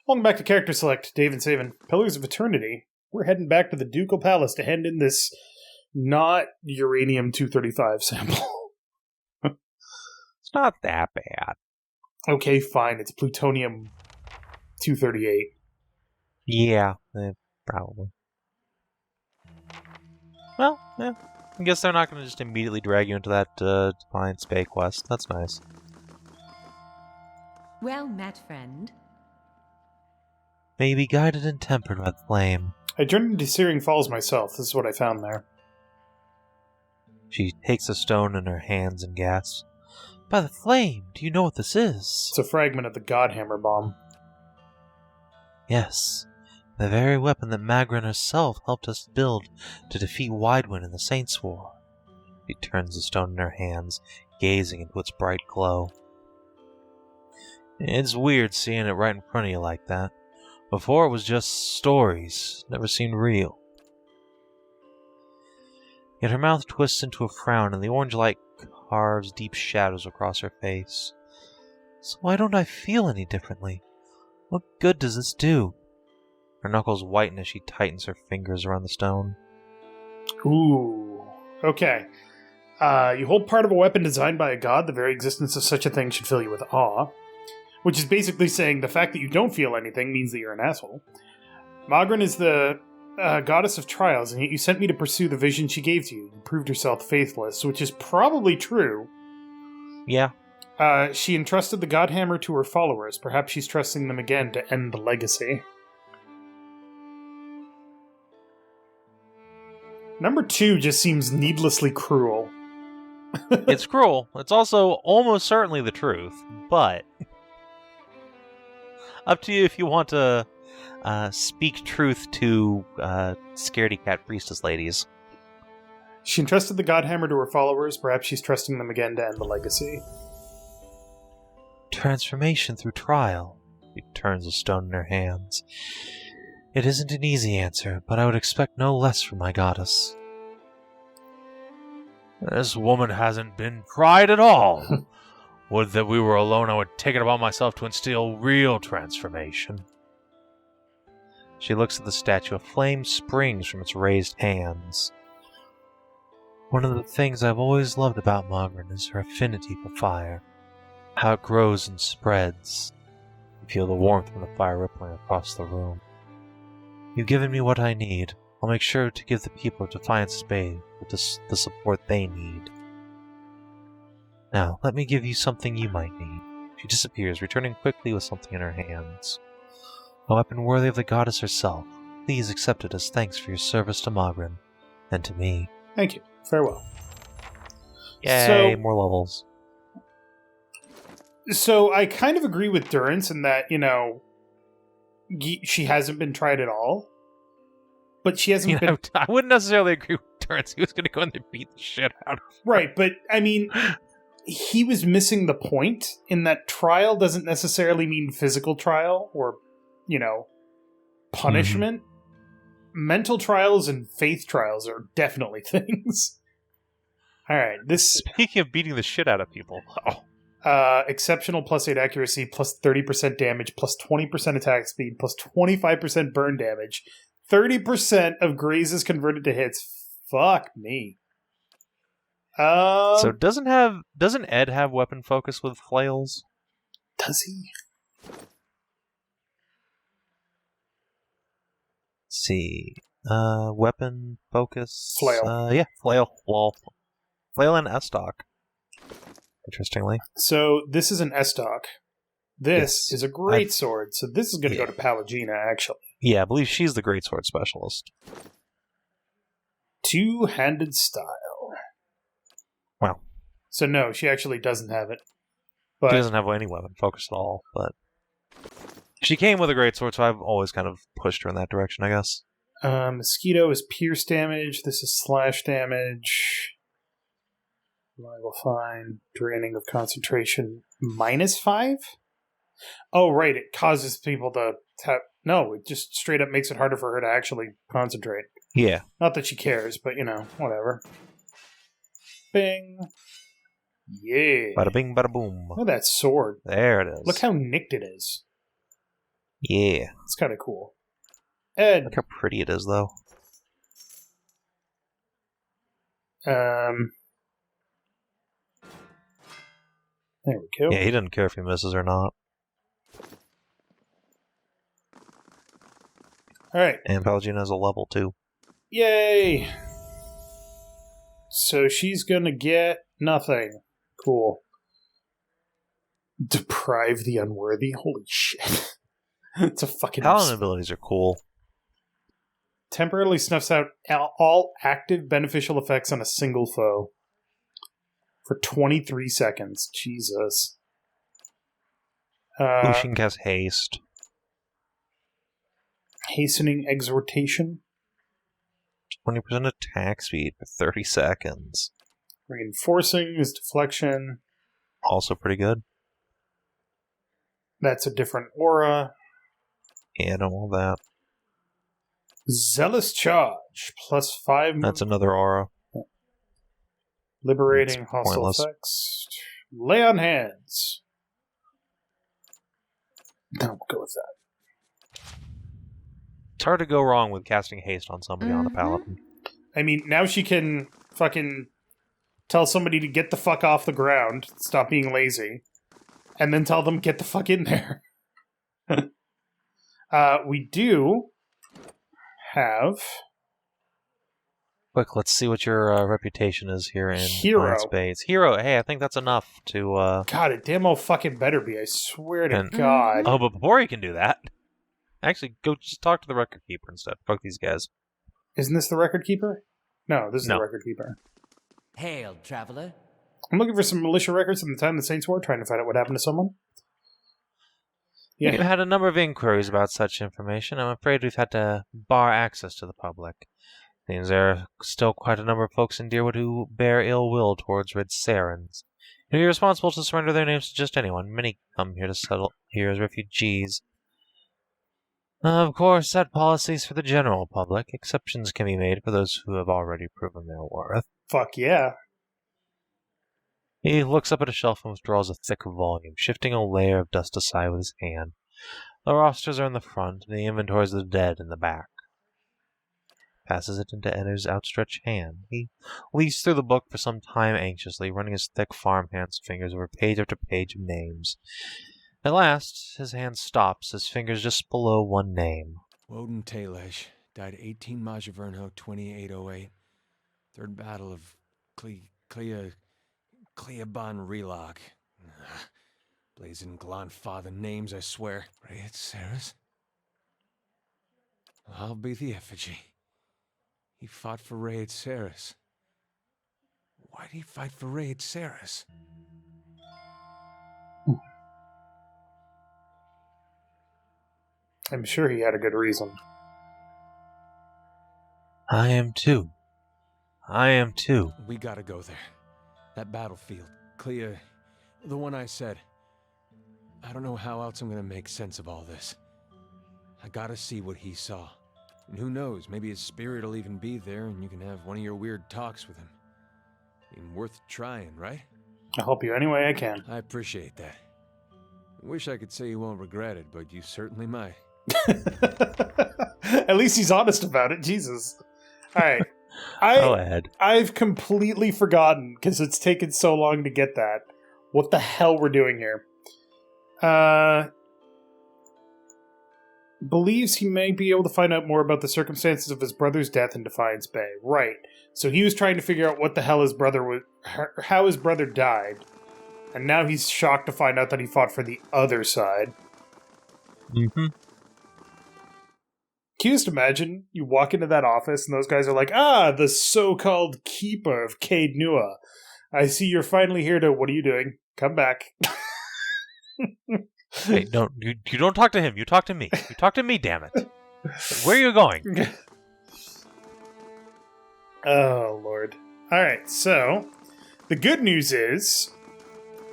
Welcome back to Character Select, Dave and Savin. Pillars of Eternity. We're heading back to the Ducal Palace to hand in this not uranium-235 sample. It's not that bad. Okay, fine. It's plutonium-238. Yeah, probably. Well, yeah. I guess they're not going to just immediately drag you into that Divine Spay quest. That's nice. Well met, friend. May you be guided and tempered by the flame. I journeyed to Searing Falls myself. This is what I found there. She takes a stone in her hands and gasps. By the flame, do you know what this is? It's a fragment of the Godhammer bomb. Yes, the very weapon that Magrin herself helped us build to defeat Widewind in the Saints' War. She turns the stone in her hands, gazing into its bright glow. It's weird seeing it right in front of you like that. Before it was just stories, never seemed real. Yet her mouth twists into a frown and the orange light carves deep shadows across her face. So why don't I feel any differently? What good does this do? Her knuckles whiten as she tightens her fingers around the stone. Ooh. Okay. You hold part of a weapon designed by a god. The very existence of such a thing should fill you with awe. Which is basically saying the fact that you don't feel anything means that you're an asshole. Magrin is the goddess of trials, and yet you sent me to pursue the vision she gave to you. You proved yourself faithless, which is probably true. Yeah. She entrusted the Godhammer to her followers. Perhaps she's trusting them again to end the legacy. Number 2 just seems needlessly cruel. It's cruel. It's also almost certainly the truth, but up to you if you want to speak truth to scaredy cat priestess ladies. She entrusted the Godhammer to her followers. Perhaps she's trusting them again to end the legacy. Transformation through trial. She turns a stone in her hands. It isn't an easy answer, but I would expect no less from my goddess. This woman hasn't been tried at all. Would that we were alone, I would take it upon myself to instill real transformation. She looks at the statue. A flame springs from its raised hands. One of the things I've always loved about Magrin is her affinity for fire. How it grows and spreads. You feel the warmth from the fire rippling across the room. You've given me what I need. I'll make sure to give the people of Defiance Spade the support they need. Now, let me give you something you might need. She disappears, returning quickly with something in her hands. A weapon worthy of the goddess herself. Please accept it as thanks for your service to Magrin, and to me. Thank you. Farewell. Yay, more levels. So I kind of agree with Durance in that, she hasn't been tried at all. But she hasn't been... I wouldn't necessarily agree with Durance. He was going to go in there and beat the shit out of her. Right, but, I mean... He was missing the point in that trial doesn't necessarily mean physical trial or, punishment. Mm-hmm. Mental trials and faith trials are definitely things. All right, Speaking of beating the shit out of people. Exceptional +8 accuracy, +30% damage, +20% attack speed, +25% burn damage. 30% of grazes converted to hits. Fuck me. So doesn't Ed have weapon focus with flails? Does he? Let's see. Weapon focus. Flail. Yeah, flail. Well, flail and S-Stock. Interestingly. So this is an S-Stock. This is a great sword. So this is going to go to Palagina, actually. Yeah, I believe she's the greatsword specialist. Two-handed style. Wow. So no, she actually doesn't have it. But she doesn't have any weapon focus at all, but she came with a greatsword, so I've always kind of pushed her in that direction, I guess. Mosquito is pierce damage. This is slash damage. Reliable fine. Draining of concentration. -5? Oh, right. It causes people to tap. No, it just straight up makes it harder for her to actually concentrate. Yeah. Not that she cares, but, whatever. Bing. Yeah. Bada bing, bada boom. Look at that sword. There it is. Look how nicked it is. Yeah. It's kind of cool. Ed. Look how pretty it is, though. There we go. Yeah, he doesn't care if he misses or not. Alright. And Pallegina has a level, too. Yay! So she's gonna get nothing. Cool. Deprive the unworthy? Holy shit. It's a fucking... Paladin abilities are cool. Temporarily snuffs out all active beneficial effects on a single foe. For 23 seconds. Jesus. Ooh, she can cast Haste. Hastening Exhortation. 20% attack speed for 30 seconds. Reinforcing is deflection. Also pretty good. That's a different aura. Yeah, I don't want that. Zealous Charge. Plus 5... That's another aura. Liberating It's hostile pointless. effects. Lay on hands. No, we'll go with that. It's hard to go wrong with casting Haste on somebody on a Paladin. I mean, now she can fucking tell somebody to get the fuck off the ground, stop being lazy, and then tell them get the fuck in there. We do have... Quick, let's see what your reputation is here in Hero. Iron Spades. Hero, hey, I think that's enough to... God, it damn well fucking better be, I swear to God. Oh, but before you can do that, actually, go just talk to the record keeper instead. Fuck these guys. Isn't this the record keeper? No, this is No. the record keeper. Hail, traveler. I'm looking for some militia records from the time the Saints War, trying to find out what happened to someone. Yeah. We've had a number of inquiries about such information. I'm afraid we've had to bar access to the public. Seems there are still quite a number of folks in Deerwood who bear ill will towards Red Sarens. It would be responsible to surrender their names to just anyone. Many come here to settle here as refugees. Of course, that policy is for the general public. Exceptions can be made for those who have already proven their worth. Fuck yeah. He looks up at a shelf and withdraws a thick volume, shifting a layer of dust aside with his hand. The rosters are in the front, and the inventories of the dead in the back. Passes it into Eddar's outstretched hand. He leads through the book for some time anxiously, running his thick farmhand's fingers over page after page of names. At last, his hand stops, his fingers just below one name. Woden Talesh died 18 Majaverno 2808. Third Battle of Cleaban Relog. Blazing Glonfather names, I swear. Rayet Saris? I'll be the effigy. He fought for Rayet Saris. Why'd he fight for Rayet Saris? I'm sure he had a good reason. I am too. I am too. We gotta go there. That battlefield. Clea... The one I said. I don't know how else I'm gonna make sense of all this. I gotta see what he saw. And who knows, maybe his spirit will even be there and you can have one of your weird talks with him. Worth trying, right? I'll help you any way I can. I appreciate that. I wish I could say you won't regret it, but you certainly might. At least he's honest about it, Jesus. Alright. Go ahead. I've completely forgotten, because it's taken so long to get that, what the hell we're doing here. Believes he may be able to find out more about the circumstances of his brother's death in Defiance Bay. Right. So he was trying to figure out what the hell his brother was, how his brother died. And now he's shocked to find out that he fought for the other side. Mm-hmm. Can you just imagine you walk into that office and those guys are like, the so-called keeper of Cade Nua. I see you're finally here to, what are you doing? Come back. Hey, you don't talk to him. You talk to me. You talk to me, damn it. Where are you going? Oh, Lord. Alright, so, the good news is...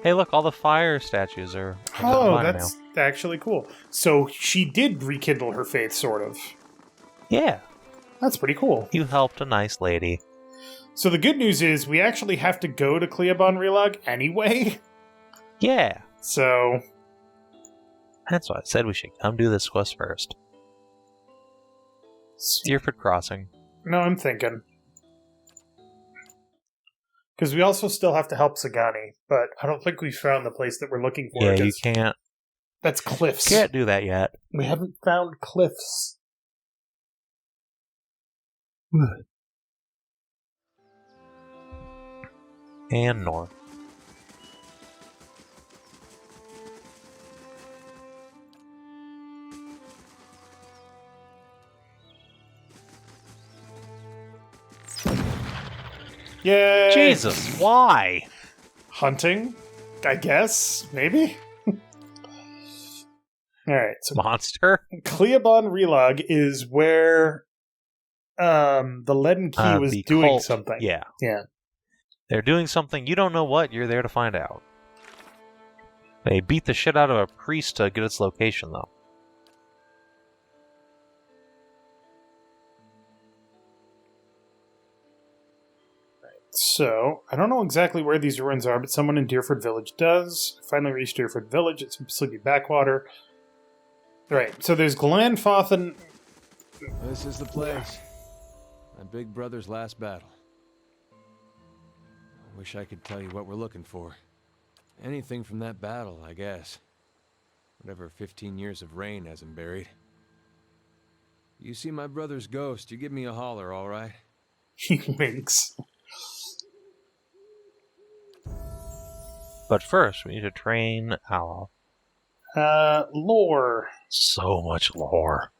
Hey, look, all the fire statues are Oh, mine that's actually cool. So, she did rekindle her faith, sort of. Yeah. That's pretty cool. You helped a nice lady. So the good news is we actually have to go to Cleaban Relog anyway. Yeah. So... That's why I said we should come do this quest first. Deerford Crossing. No, I'm thinking. Because we also still have to help Sagani, but I don't think we found the place that we're looking for. Yeah, you can't. That's cliffs. Can't do that yet. We haven't found cliffs. And north. Yay! Jesus, why? Hunting? I guess? Maybe? Alright, so Monster? Cleobon Relog is where the Leaden Key was the doing cult. something. Yeah. Yeah. They're doing something. You don't know what. You're there to find out. They beat the shit out of a priest to get its location, though. So, I don't know exactly where these ruins are, but someone in Deerford Village does. I finally reached Deerford Village. It's Sleepy Backwater. Right, so there's Glanfothin. This is the place. My big brother's last battle. I wish I could tell you what we're looking for. Anything from that battle, I guess. Whatever 15 years of rain hasn't buried. You see my brother's ghost, you give me a holler, all right? He winks. But first, we need to train Owl. Lore. So much lore.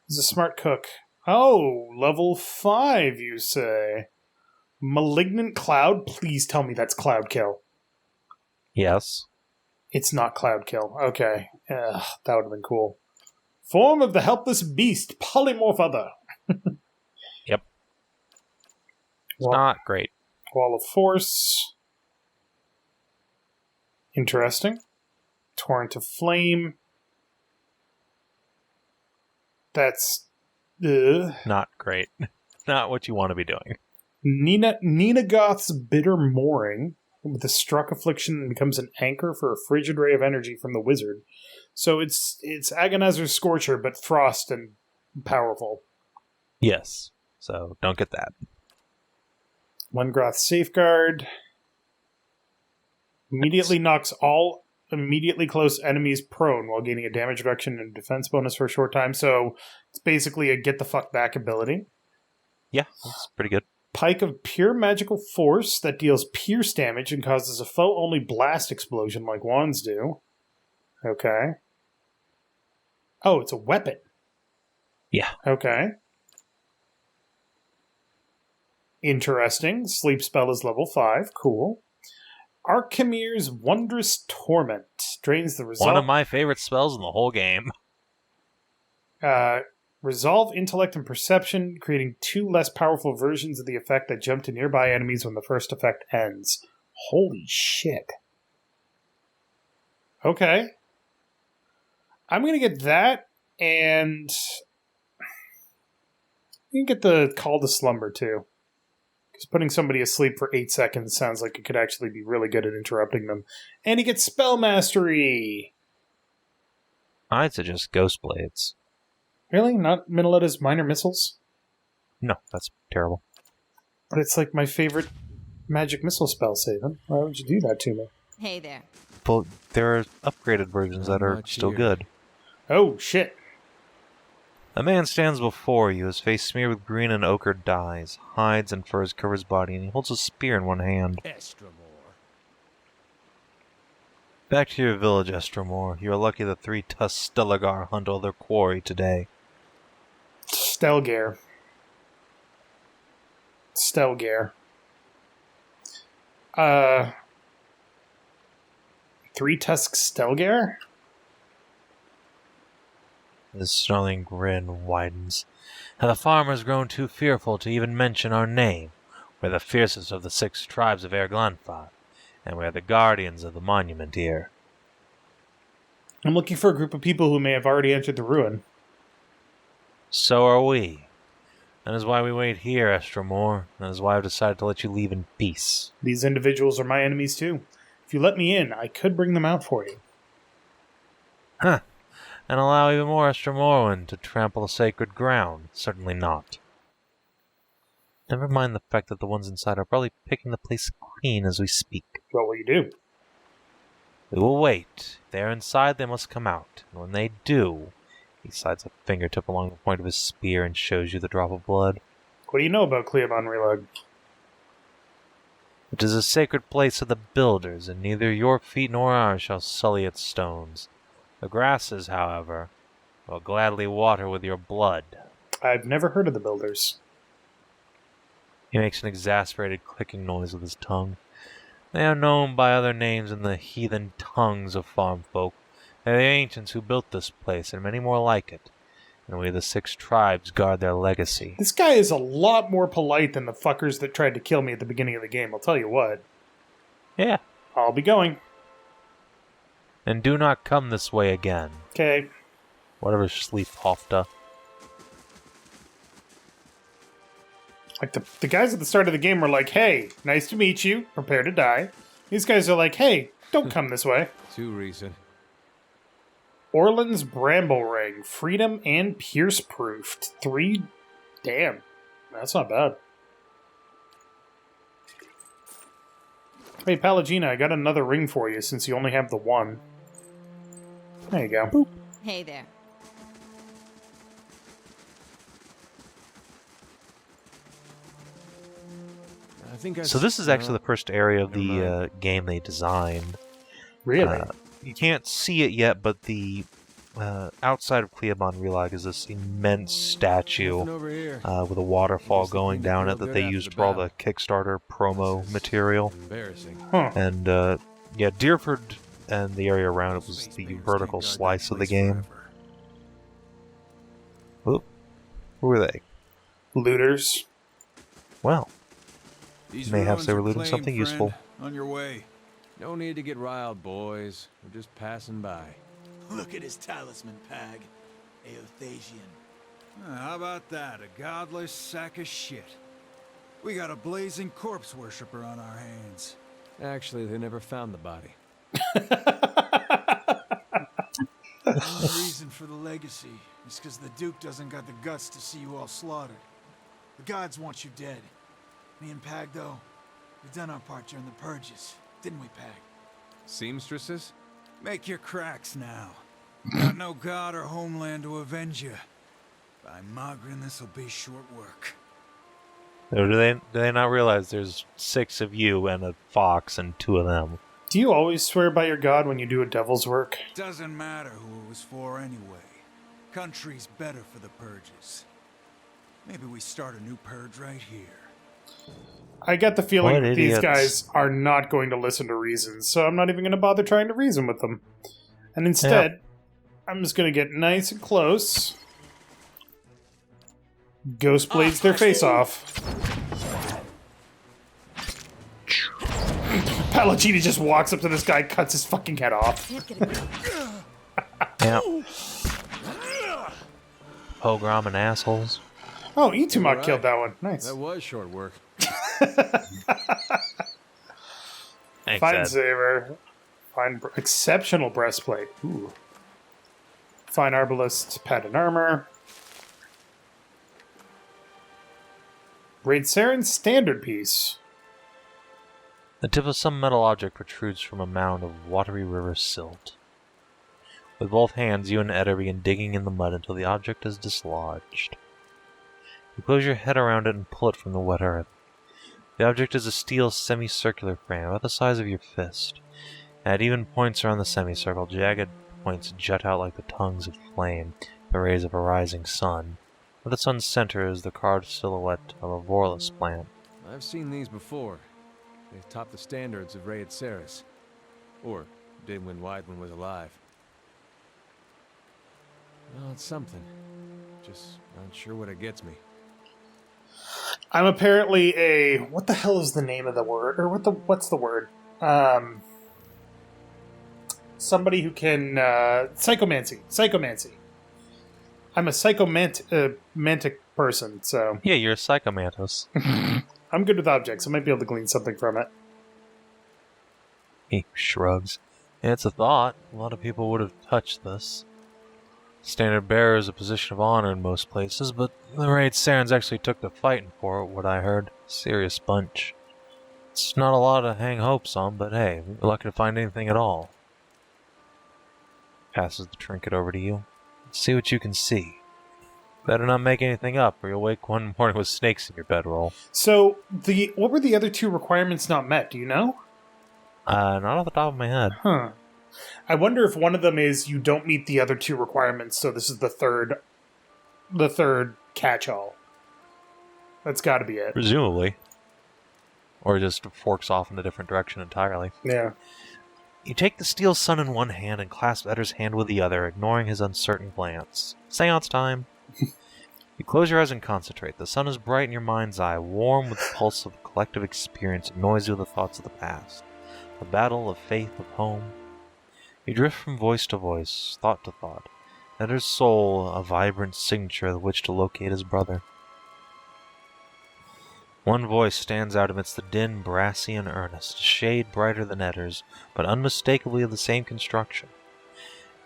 He's a smart cook. Oh, level 5, you say? Malignant Cloud? Please tell me that's Cloud Kill. Yes. It's not Cloud Kill. Okay. That would have been cool. Form of the Helpless Beast. Polymorph Other. Yep. It's not great. Wall of Force. Interesting. Torrent of Flame. That's... Not great. Not what you want to be doing. Nina Goth's Bitter Mooring. With a struck affliction, becomes an anchor for a frigid ray of energy from the wizard. So it's Agonizer's Scorcher, but frost and powerful. Yes. So don't get that. One-Groth Safeguard. Immediately knocks all immediately close enemies prone while gaining a damage reduction and defense bonus for a short time. So it's basically a get the fuck back ability. Yeah, that's pretty good. Pike of Pure Magical Force that deals pierce damage and causes a foe-only blast explosion like wands do. Okay. Oh, it's a weapon. Yeah. Okay. Interesting. Sleep spell is level 5. Cool. Archimir's Wondrous Torment. Drains the resolve. One of my favorite spells in the whole game. Resolve Intellect and Perception, creating 2 less powerful versions of the effect that jump to nearby enemies when the first effect ends. Holy shit. Okay. I'm going to get that, and you can get the Call to Slumber, too. Because putting somebody asleep for 8 seconds sounds like it could actually be really good at interrupting them. And he gets Spell Mastery! I'd suggest Ghost Blades. Really? Not Minneletta's Minor Missiles? No, that's terrible. But it's like my favorite magic missile spell, Savin. Why would you do that to me? Hey there. But there are upgraded versions that are still good. Oh, shit. A man stands before you, his face smeared with green and ochre dyes. Hides and furs cover his body, and he holds a spear in one hand. Estramore. Back to your village, Estramore. You are lucky the 3 tusked Stellagar hunt all their quarry today. Stelgare. 3 tusks Stelgare? His snarling grin widens. And the farmer's grown too fearful to even mention our name. We're the fiercest of the 6 tribes of Erglanfa, and we're the guardians of the monument here. I'm looking for a group of people who may have already entered the ruin. So are we. That is why we wait here, Estramore. That is why I've decided to let you leave in peace. These individuals are my enemies too. If you let me in, I could bring them out for you. Huh. and allow even more Estromorwen to trample the sacred ground? Certainly not. Never mind the fact that the ones inside are probably picking the place clean as we speak. What will you do? We will wait. If they are inside, they must come out. And when they do, he slides a fingertip along the point of his spear and shows you the drop of blood. What do you know about Cleobon Relug? It is a sacred place of the builders, and neither your feet nor ours shall sully its stones. The grasses, however, will gladly water with your blood. I've never heard of the builders. He makes an exasperated clicking noise with his tongue. They are known by other names in the heathen tongues of farm folk. They are the ancients who built this place, and many more like it. And we, the 6 tribes, guard their legacy. This guy is a lot more polite than the fuckers that tried to kill me at the beginning of the game, I'll tell you what. Yeah. I'll be going. And do not come this way again. Okay. Whatever sleep hofta. Like, the guys at the start of the game were like, hey, nice to meet you, prepare to die. These guys are like, hey, don't come this way. Too recent. Orland's Bramble Ring, Freedom and Pierce Proofed. 3, damn, that's not bad. Hey, Palagina, I got another ring for you since you only have the one. There you go. Boop. Hey there. I think So this is actually the first area of the game they designed. Really? You can't see it yet, but the outside of Cleobon Relag is this immense statue with a waterfall going down it that they used for all the Kickstarter promo material. Embarrassing. Huh. And yeah, Deerford and the area around it was the vertical slice of the game. Whoop. Who were they? Looters. Well, These mayhaps ruins they were are looting claimed, something friend. useful. On your way. No need to get riled, boys. We're just passing by. Look at his talisman, Pag. Aothasian. How about that? A godless sack of shit. We got a blazing corpse worshiper on our hands. Actually, they never found the body. The only reason for the legacy is because the Duke doesn't got the guts to see you all slaughtered. The gods want you dead. Me and Pag, though, we've done our part during the purges, didn't we, Pag? Seamstresses? Make your cracks now. Got no god or homeland to avenge you. By Magrin, this'll be short work. Or do they not realize there's 6 of you and a fox and 2 of them? Do you always swear by your god when you do a devil's work? Doesn't matter who it was for anyway. Country's better for the purges. Maybe we start a new purge right here. I get the feeling What that these idiots. guys are not going to listen to reasons, so I'm not even going to bother trying to reason with them. And instead, I'm just going to get nice and close. Ghost blades their face off. Palagini just walks up to this guy, cuts his fucking head off. Yeah. Pogrom and assholes. Oh, Itumok Alright. killed that one. Nice. That was short work. Thanks, Fine Ed. saber. Fine, exceptional breastplate. Ooh. Fine arbalist, padded armor. Raid Saren's standard piece. The tip of some metal object protrudes from a mound of watery river silt. With both hands, you and Edda begin digging in the mud until the object is dislodged. You close your head around it and pull it from the wet earth. The object is a steel semicircular frame about the size of your fist. At even points around the semicircle, jagged points jut out like the tongues of flame, the rays of a rising sun. At the sun's center is the carved silhouette of a Vorlus plant. I've seen these before. They've topped the standards of Raid Ceres. Or did when Weidman was alive. Well, it's something. Just not sure what it gets me. I'm apparently a... What the hell is the name of the word? Or what's the word? Somebody who can... Psychomancy. Psychomancy. I'm a psychomantic person, so... Yeah, you're a psychomantis. I'm good with objects. I might be able to glean something from it. He shrugs. Yeah, it's a thought. A lot of people would have touched this. Standard bearer is a position of honor in most places, but the Raid Sarens actually took to fighting for it, what I heard. Serious bunch. It's not a lot to hang hopes on, but hey, we're lucky to find anything at all. Passes the trinket over to you. See what you can see. Better not make anything up, or you'll wake one morning with snakes in your bedroll. So, what were the other two requirements not met? Do you know? Not off the top of my head. Huh. I wonder if one of them is you don't meet the other two requirements, so this is the third catch-all. That's got to be it. Presumably. Or just forks off in a different direction entirely. Yeah. You take the steel sun in one hand and clasp Edder's hand with the other, ignoring his uncertain glance. Seance time. You close your eyes and concentrate. The sun is bright in your mind's eye, warm with the pulse of collective experience and noisy with the thoughts of the past. A battle of faith, of home. You drift from voice to voice, thought to thought. Edder's soul, a vibrant signature with which to locate his brother. One voice stands out amidst the din, brassy and earnest, a shade brighter than Edder's, but unmistakably of the same construction.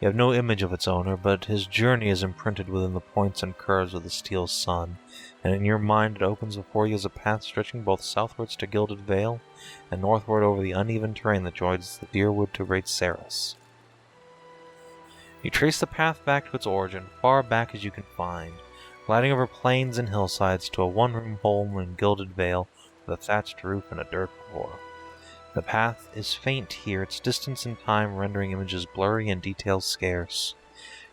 You have no image of its owner, but his journey is imprinted within the points and curves of the steel sun, and in your mind it opens before you as a path stretching both southwards to Gilded Vale, and northward over the uneven terrain that joins the Deerwood to Raid Saris. You trace the path back to its origin, far back as you can find, gliding over plains and hillsides to a one-room home in Gilded Vale with a thatched roof and a dirt floor. The path is faint here, its distance and time rendering images blurry and details scarce.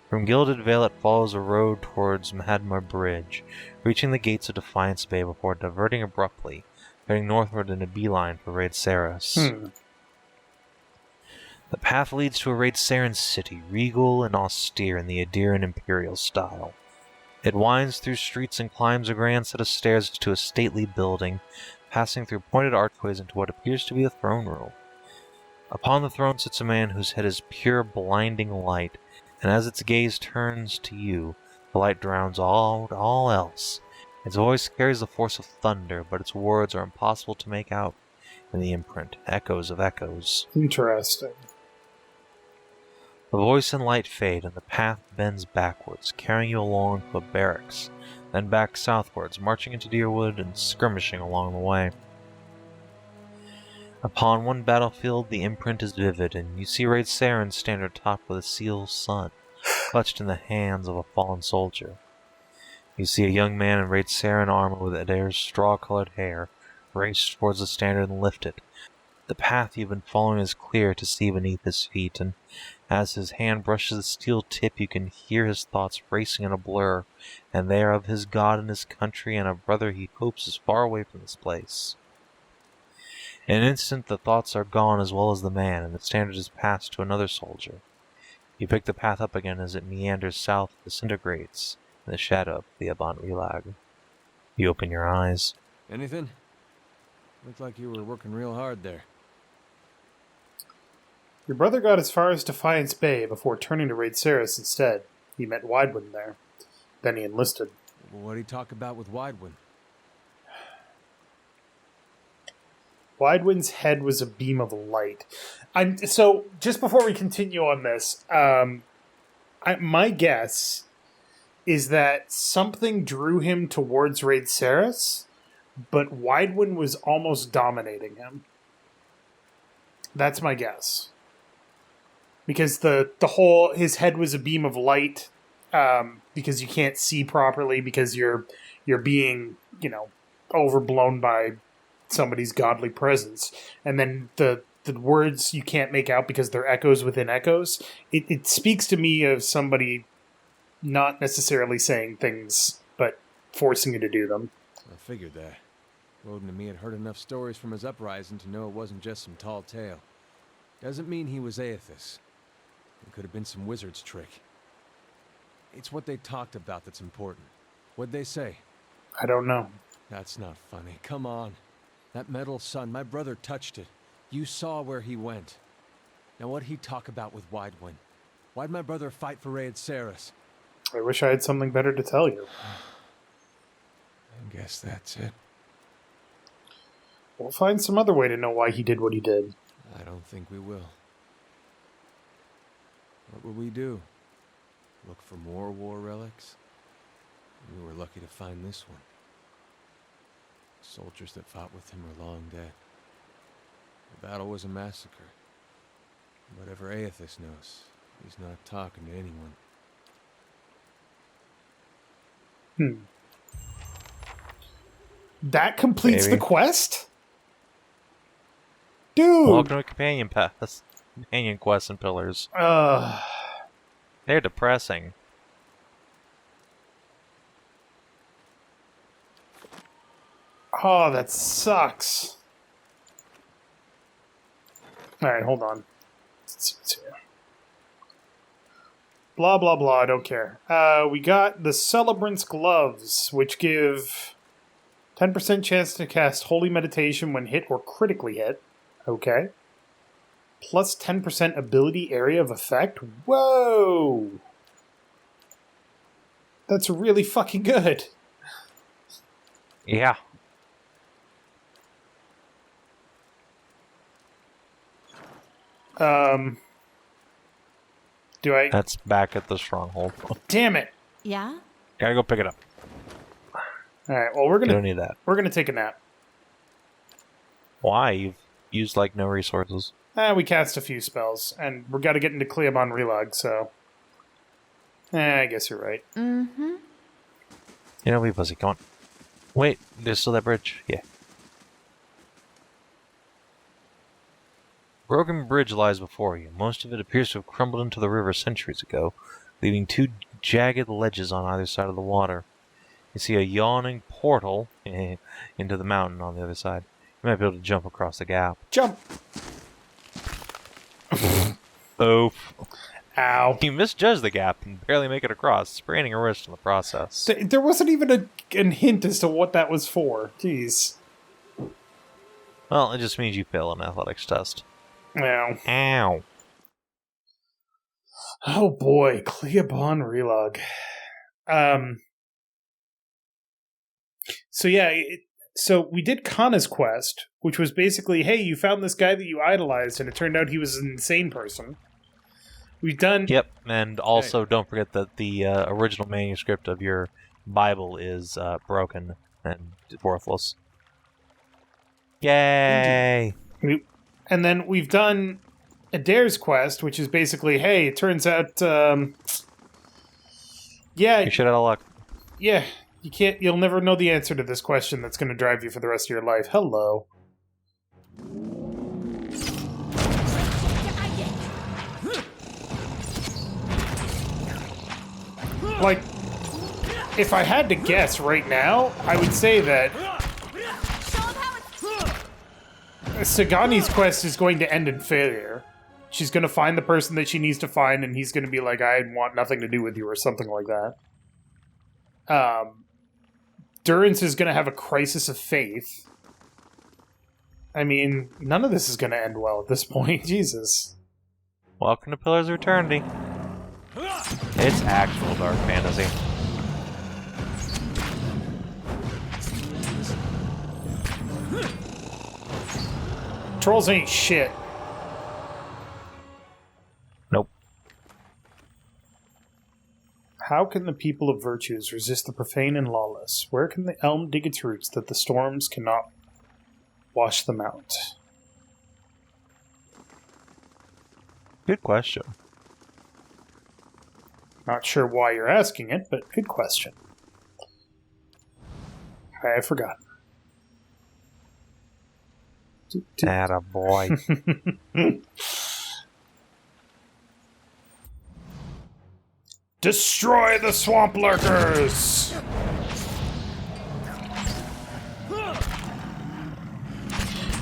From Gilded Vale it follows a road towards Mahadmar Bridge, reaching the gates of Defiance Bay before diverting abruptly, heading northward in a beeline for Raid Saris. The path leads to a Raid Saren city, regal and austere in the Adiran Imperial style. It winds through streets and climbs a grand set of stairs to a stately building, passing through pointed archways into what appears to be a throne room. Upon the throne sits a man whose head is pure blinding light, and as its gaze turns to you, the light drowns all else. Its voice carries the force of thunder, but its words are impossible to make out in the imprint, echoes of echoes. Interesting. The voice and light fade, and the path bends backwards, carrying you along to a barracks, then back southwards, marching into Deerwood and skirmishing along the way. Upon one battlefield, the imprint is vivid, and you see Raid Saren stand atop with a seal sun, clutched in the hands of a fallen soldier. You see a young man in Raid Saren armor with Adair's straw-colored hair race towards the standard and lift it. The path you've been following is clear to see beneath his feet, and as his hand brushes the steel tip, you can hear his thoughts racing in a blur, and they are of his god and his country and a brother he hopes is far away from this place. In an instant, the thoughts are gone as well as the man, and the standard is passed to another soldier. You pick the path up again as it meanders south and disintegrates in the shadow of the Avant Relag. You open your eyes. Anything? Looked like you were working real hard there. Your brother got as far as Defiance Bay before turning to Raid Saris instead. He met Widewind there. Then he enlisted. What'd he talk about with Widewind? Widewind's head was a beam of light. So, just before we continue on this, my guess is that something drew him towards Raid Saris, but Widewind was almost dominating him. That's my guess. Because the whole, his head was a beam of light, because you can't see properly, because you're being, overblown by somebody's godly presence. And then the words you can't make out because they're echoes within echoes. It speaks to me of somebody not necessarily saying things, but forcing you to do them. I figured that. Woden and me had heard enough stories from his uprising to know it wasn't just some tall tale. Doesn't mean he was Aethys. It could have been some wizard's trick. It's what they talked about that's important. What'd they say? I don't know. That's not funny. Come on. That metal sun, my brother touched it. You saw where he went. Now what'd he talk about with Widewind? Why'd my brother fight for Raid Saris? I wish I had something better to tell you. I guess that's it. We'll find some other way to know why he did what he did. I don't think we will. What will we do? look for more war relics. We were lucky to find this one. Soldiers that fought with him are long dead. The battle was a massacre. Whatever Aethys knows, he's not talking to anyone. That completes Maybe. the quest? Dude! Welcome to Companion Pass. Companion quests and pillars. They're depressing. Oh, that sucks. Alright, hold on. Let's see what's here. Blah, blah, blah, I don't care. We got the Celebrant's Gloves, which give 10% chance to cast Holy Meditation when hit or critically hit. Okay. Plus 10% ability area of effect? Whoa! That's really fucking good. Yeah. Do I... That's back at the stronghold. Damn it! Yeah? Gotta go pick it up. Alright, well, we're You don't gonna... need that. We're gonna take a nap. Why? You've used, like, no resources. We cast a few spells, and we gotta get into Cleobon Relog, so... I guess you're right. Mm-hmm. You know, be pussy. Come on. Wait, there's still that bridge. Yeah. Broken bridge lies before you. Most of it appears to have crumbled into the river centuries ago, leaving two jagged ledges on either side of the water. You see a yawning portal into the mountain on the other side. You might be able to jump across the gap. Jump! Oof. Ow. You misjudged the gap and barely make it across, spraining a wrist in the process. There wasn't even a hint as to what that was for. Jeez. Well, it just means you fail an athletics test. Ow. Ow. Oh boy, Cleobon Relog. So yeah, so we did Kana's quest, which was basically, hey, you found this guy that you idolized, and it turned out he was an insane person. We've done... Yep, and also don't forget that the original manuscript of your Bible is broken and worthless. Yay! And then we've done Adair's quest, which is basically, hey, it turns out, yeah, You should have luck. yeah, you'll never know the answer to this question that's going to drive you for the rest of your life. Hello. Like, if I had to guess right now, I would say that Sagani's quest is going to end in failure. She's going to find the person that she needs to find, and he's going to be like, I want nothing to do with you, or something like that. Durance is going to have a crisis of faith. I mean, none of this is going to end well at this point. Jesus. Welcome to Pillars of Eternity. It's actual dark fantasy. Trolls ain't shit. Nope. How can the people of virtues resist the profane and lawless? Where can the elm dig its roots that the storms cannot wash them out? Good question. Not sure why you're asking it, but good question. I forgot. Attaboy. Destroy the swamp lurkers!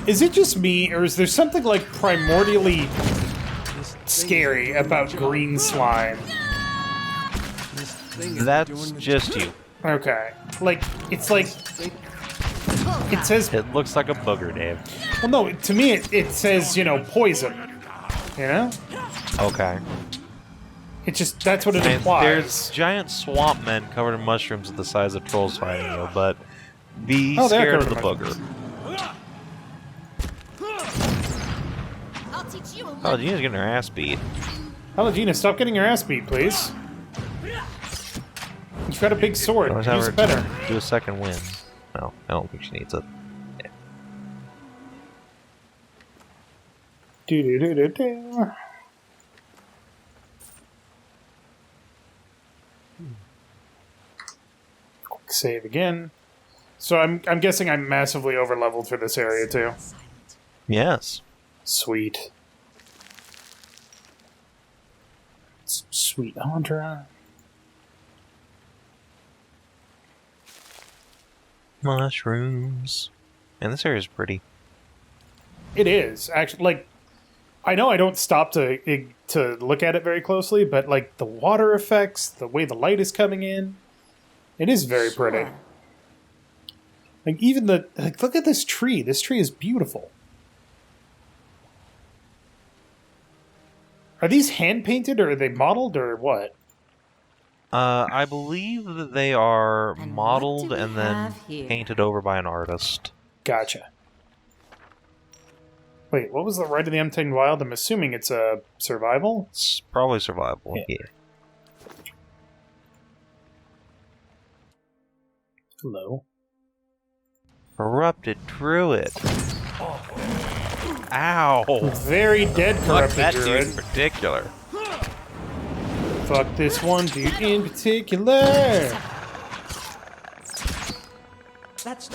Is it just me, or is there something like primordially scary about green slime? That's just you. Okay. Like, it's like... It says... It looks like a booger, Dave. Well, no, to me it says, you know, poison. You know? Okay. It just... That's what it And implies. there's giant swamp men covered in mushrooms the size of trolls fighting you, but be Oh, they're scared of the covered in booger. I'll teach you a Oh, lesson. Gina's getting her ass beat. Hello, Gina, stop getting your ass beat, please. got a big sword. Always have Use her it better. do a second win. No, I don't think she needs it. Do. Quick save again. So I'm guessing I'm massively over-leveled for this area too. Yes. Sweet. Sweet Andra. Mushrooms. And this area is pretty. It is actually, like, I know I don't stop to look at it very closely, but like the water effects, the way the light is coming in, it is very pretty. Like even look at this tree. This tree is beautiful. Are these hand painted or are they modeled or what? I believe that they are And modeled what do we and then have here? painted over by an artist. Gotcha. Wait, what was the Rite of the Untamed Wild? I'm assuming it's a survival? It's probably survivable. Yeah. Yeah. Hello. Corrupted Druid. Ow! Very dead Fuck corrupted that druid. dude in particular. Fuck this one dude in particular. That's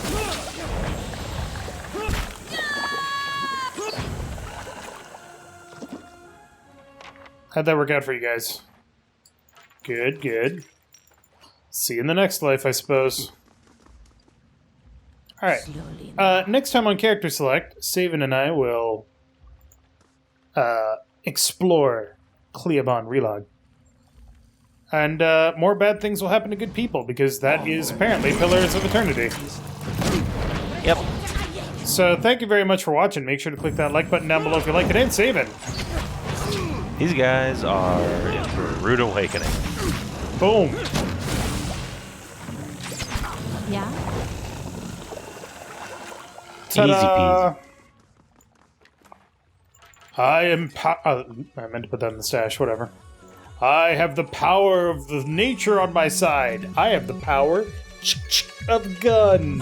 How'd that work out for you guys? Good, good. See you in the next life, I suppose. Alright. Slowly. Next time on Character Select, Savin and I will explore Cleobon Relog. And more bad things will happen to good people, because that is apparently Pillars of Eternity. Yep. So thank you very much for watching. Make sure to click that like button down below if you liked it, and Savin. These guys are in for a rude awakening. Boom. Yeah? Ta-da! I am I meant to put that in the stash, whatever. I have the power of the nature on my side. I have the power of gun.